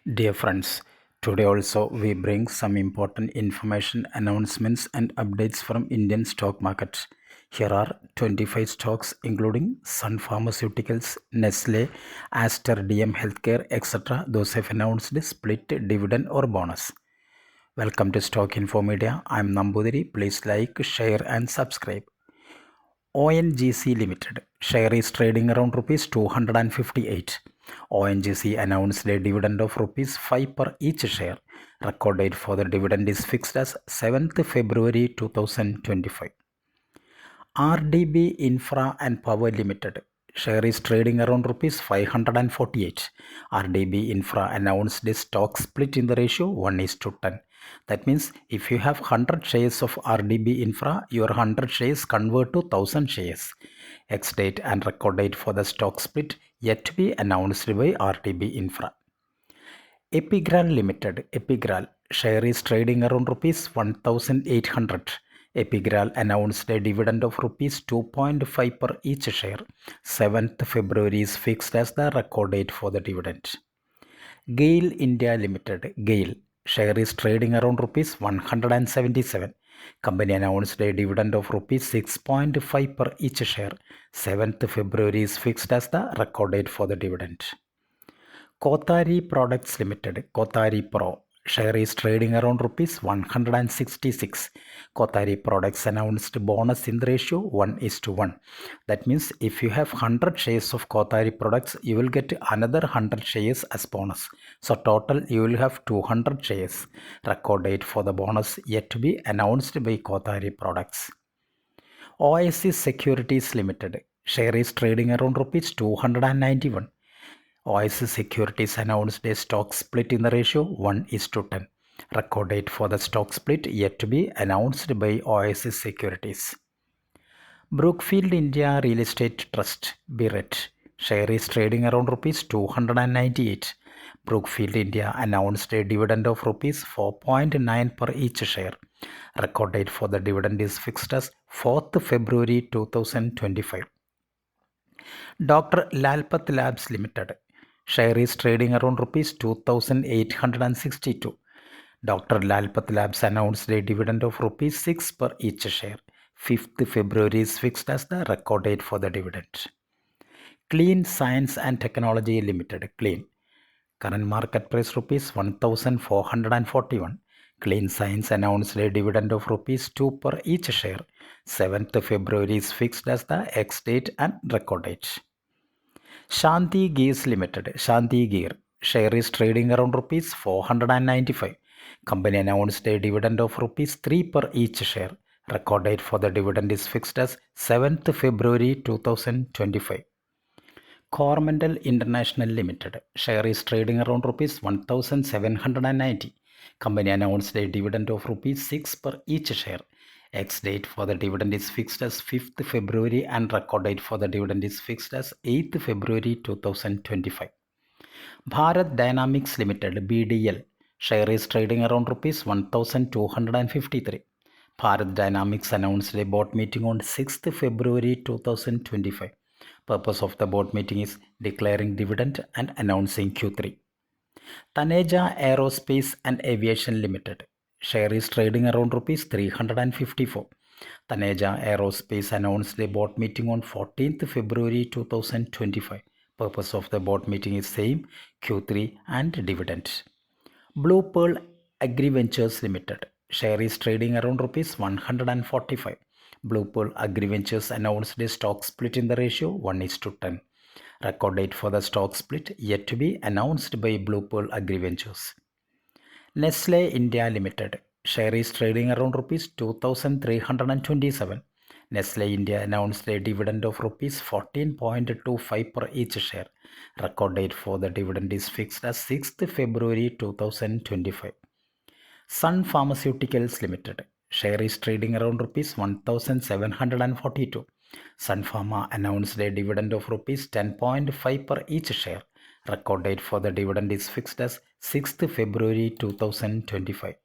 Dear friends, today also we bring some important information, announcements and updates from Indian stock market. Here are 25 stocks including Sun Pharmaceuticals, Nestle, Aster DM Healthcare, etc. Those have announced split dividend or bonus. Welcome to Stock Info Media. I am Nambudiri. Please like, share and subscribe. ONGC Limited share is trading around rupees 258. ONGC announced a dividend of rupees 5 per each share. Record date for the dividend is fixed as 7th February 2025. RDB Infra and Power Limited share is trading around rupees 548. RDB Infra announced a stock split in the ratio 1:10. That means if you have 100 shares of RDB Infra, your 100 shares convert to 1000 shares. Ex date and record date for the stock split yet to be announced by RDB Infra. Epigral Limited, Epigral share is trading around rupees 1800. Epigral announced a dividend of rupees 2.5 per each share. 7th February is fixed as the record date for the dividend. GAIL India Limited, GAIL share is trading around rupees 177. Company announced a dividend of rupees 6.5 per each share. 7th February is fixed as the record date for the dividend. Kothari Products Limited, Kothari Pro share is trading around rupees 166. Kothari Products announced bonus in the ratio 1:1. That means if you have 100 shares of Kothari Products, you will get another 100 shares as bonus. So total you will have 200 shares. Record date for the bonus yet to be announced by Kothari Products. Oasis Securities Limited share is trading around rupees 291. Oasis Securities announced a stock split in the ratio 1:10. Record date for the stock split yet to be announced by Oasis Securities. Brookfield India Real Estate Trust BREIT share is trading around rupees 298. Brookfield India announced a dividend of rupees 4.9 per each share. Record date for the dividend is fixed as 4th February 2025. Dr. Lalpath Labs Limited share is trading around rupees 2862. Dr. Lalpath Labs announced a dividend of rupees 6 per each share. 5th February is fixed as the record date for the dividend. Clean Science and Technology Limited, Clean current market price rupees 1441. Clean Science announced a dividend of rupees 2 per each share. 7th February is fixed as the ex date and record date. Shanti Gears Limited, Shanti Gear share is trading around rupees 495. Company announced a dividend of rupees 3 per each share. Record date for the dividend is fixed as 7th February 2025. Coromandel International Limited share is trading around rupees 1790. Company announced a dividend of rupees 6 per each share. Ex date for the dividend is fixed as 5th February and record date for the dividend is fixed as 8th February 2025. Bharat Dynamics Limited BDL share is trading around rupees 1253. Bharat Dynamics announced a board meeting on 6th February 2025. Purpose of the board meeting is declaring dividend and announcing Q3. Taneja Aerospace and Aviation Limited share is trading around rupees 354. Taneja Aerospace announced a board meeting on 14th February 2025. Purpose of the board meeting is same, Q3 and dividend. Blue Pearl AgriVentures Limited share is trading around rupees 145. Blue Pearl AgriVentures announced a stock split in the ratio 1:10. Record date for the stock split yet to be announced by Blue Pearl AgriVentures. Nestle India Limited share is trading around rupees 2327. Nestle India announced a dividend of rupees 14.25 per each share. Record date for the dividend is fixed as 6th February 2025. Sun Pharmaceuticals Limited share is trading around rupees 1742. Sun Pharma announced a dividend of rupees 10.5 per each share. Record date for the dividend is fixed as 6th February 2025.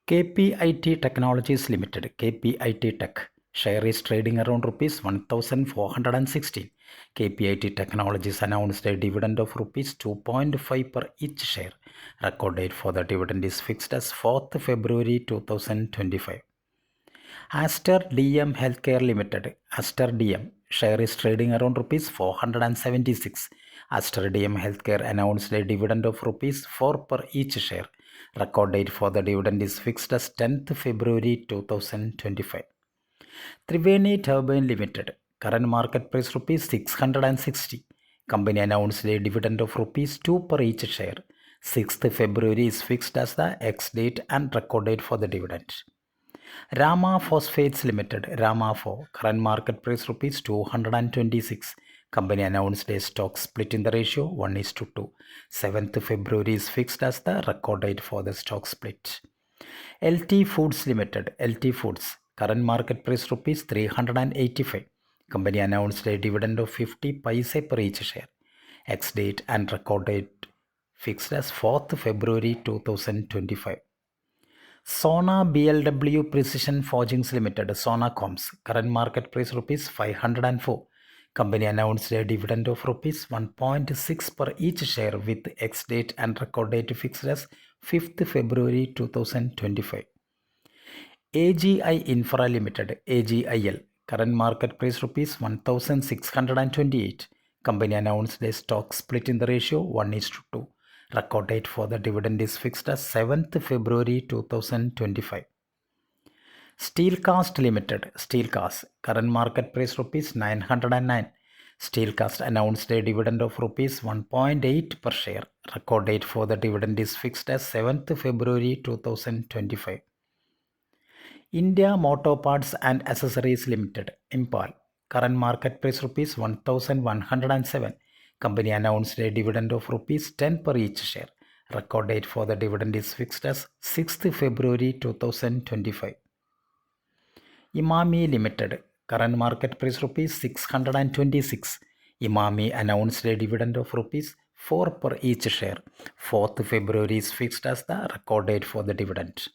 KPIT Technologies Limited, KPIT Tech share is trading around rupees 1416. KPIT Technologies announced a dividend of rupees 2.5 per each share. Record date for the dividend is fixed as 4th February 2025. Aster DM Healthcare Limited, Aster DM, share is trading around rupees 476. Aster DM Healthcare announced a dividend of rupees 4 per each share. Record date for the dividend is fixed as 10th February 2025. Triveni Turbine Limited, current market price rupees 660. Company announced a dividend of rupees 2 per each share. 6th February is fixed as the ex date and record date for the dividend. Rama Phosphates Limited, Ramapho, current market price rupees 226. Company announced a stock split in the ratio 1:2. 7th February is fixed as the record date for the stock split. LT Foods Limited, LT Foods, current market price rupees 385. Company announced a dividend of 50 paise per each share. Ex date and record date fixed as 4th February 2025. Sona BLW Precision Forgings Limited, Sona Comms, current market price rupees 504. Company announced a dividend of rupees 1.6 per each share with ex date and record date fixed as 5th February 2025. AGI Infra Limited, AGIL, current market price rupees 1628. Company announced a stock split in the ratio 1:2. Record date for the dividend is fixed as 7th February 2025. Steelcast Limited, Steelcast, current market price rupees 909. Steelcast announced a dividend of rupees 1.8 per share. Record date for the dividend is fixed as 7th February 2025. India Motor Parts and Accessories Limited, Impal, current market price rupees 1107. Company announced a dividend of rupees 10 per each share. Record date for the dividend is fixed as 6th February 2025. Imami Limited, current market price rupees 626. Imami announced a dividend of rupees 4 per each share. 4th February is fixed as the record date for the dividend.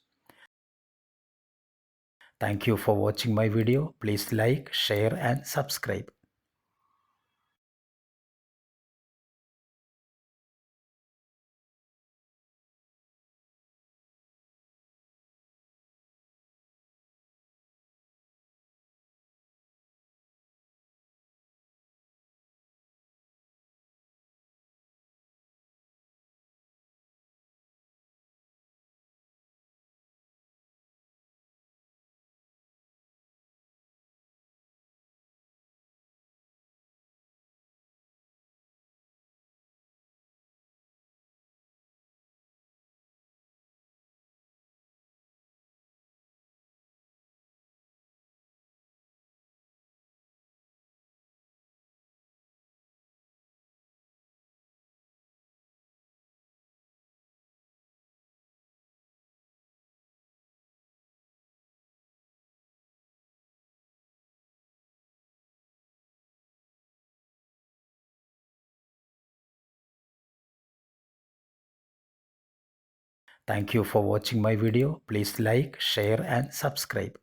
Thank you for watching my video. Please like, share and subscribe. Thank you for watching my video. Please like, share and subscribe.